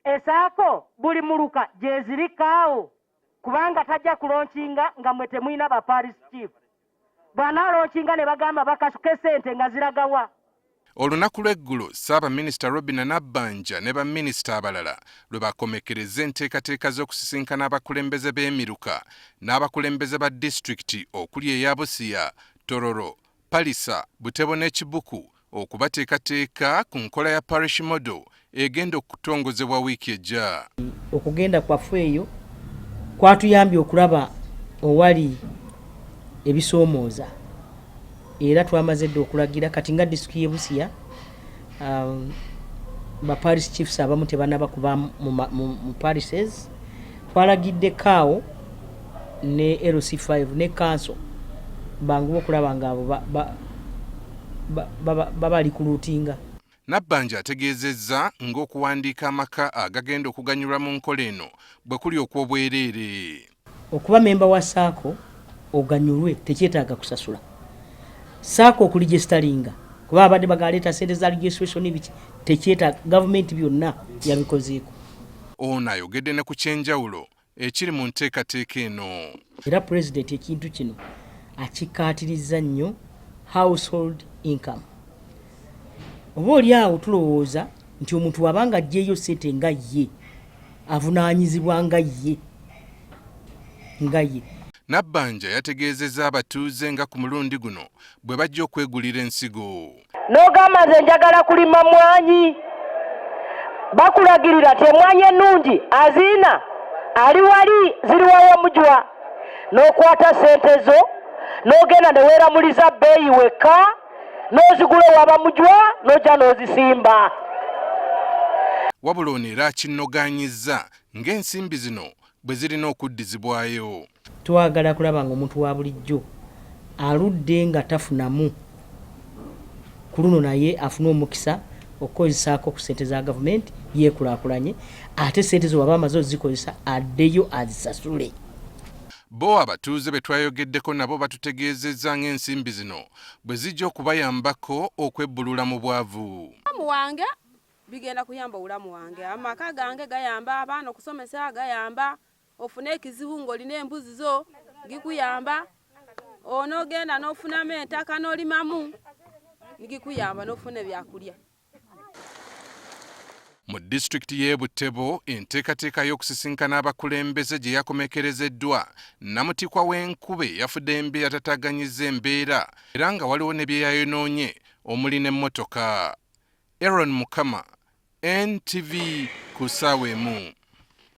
esaako buli muluka gyezirikaawo kubanga tajja kulonkinga nga mwe temwina ba parish chief. Bw'anaalonkinga ne bagamba bakasuke ssente nga ziragawa. Olunaku lwegulo Ssabaminisita Robinah Nabbanja ne baminisita abalala lwebakomekeleza enteekateeka z'okusisinkana abakulembeze b'emiruka n'abakulembeze ba disitulikiti okuli eya Busia, Tororo, Palisa, Butebo n'Ekibuku okubateekateeka ku nkola ya Parish Model egenda okutongozebwa wiiki ejja. Okugenda kwaffe eyo kwatuyambye okulaba owali ebisoomooza era twamaze dde okulagira kati nga disitulikiti y'e Busia ba parish chiefs abamu tebanaba kuba mu parishes. Twalagidde kaawo ne LC5 ne council bangu okulaba ng'abo baba likuluutinga. Nabbanja ategeezezza ng'okuwandiika amaka agagenda okuganyulwa mu nkola eno bwe kuli okw'obwerere. Okuba memba wa saako oganyulwe tekyetaaga kusasula. Saako okuligestalinga kuba abadde bagaleeta ssente za registration biki tekyetaaga, gavumenti byonna yabikozeeko. Ono ayogedde ne ku kyenjawulo ekiri mu nteekateeka eno. Era pulezidenti ekintu kino akikaatirizza nnyo household income. Oba oli awo tulowooza nti omuntu wabanga aggyeeyo ssente nga ye avunaanyizibwa nga ye. Nabbanja yategeezezza abatuuze nga ku mulundi guno bwe bajja okwegulira ensigo. N'ogamba nze njagala kulima mwanyi. Bakulagirira ti emwanyi ennungi aziina ali wali ziri wawamujwa. N'okwata ssente zo n'ogenda ne weeramuliza bbeeyi wekka n'ozigula ewabamujwa n'ojja n'ozisimba. Wabula ono era akinnogaanyizza ng'ensimbi zino bwe zirina okuddizibwayo. Twagala kulaba ng'omuntu wa bulijjo aludde nga tafunamu ku luno naye afuna omukisa okukozesaako ku ssente za gavumenti yeekulaakulanye ate ssente zo waba amaze ozikozesa addeyo azisasule. Bo abatuuze be twayogeddeko nabo batutegeezezza ng'ensimbi zino bwe zijja okubayambako okwebbulula mu bwavu. Mu wange bigenda kuyamba obulamu wange, amaka gange gayamba, abaana okusomesa gayamba, ofune ekizibu ng'olina embuzi zo gikuyamba, onoogenda n'ofunamu entaka n'olimamu gikuyamba n'ofuna ebyakulya. Mu disitulikiti y'e Butebo enteekateeka y'okusisinkana abakulembeze gye yakomekerezeddwa Namutikwa w'Enkube yafudde embeera tataganyizza embeera era nga waliwo ne bye yayonoonye omuli n'emmotoka. Aaron Mukama, NTV ku ssaawa emu.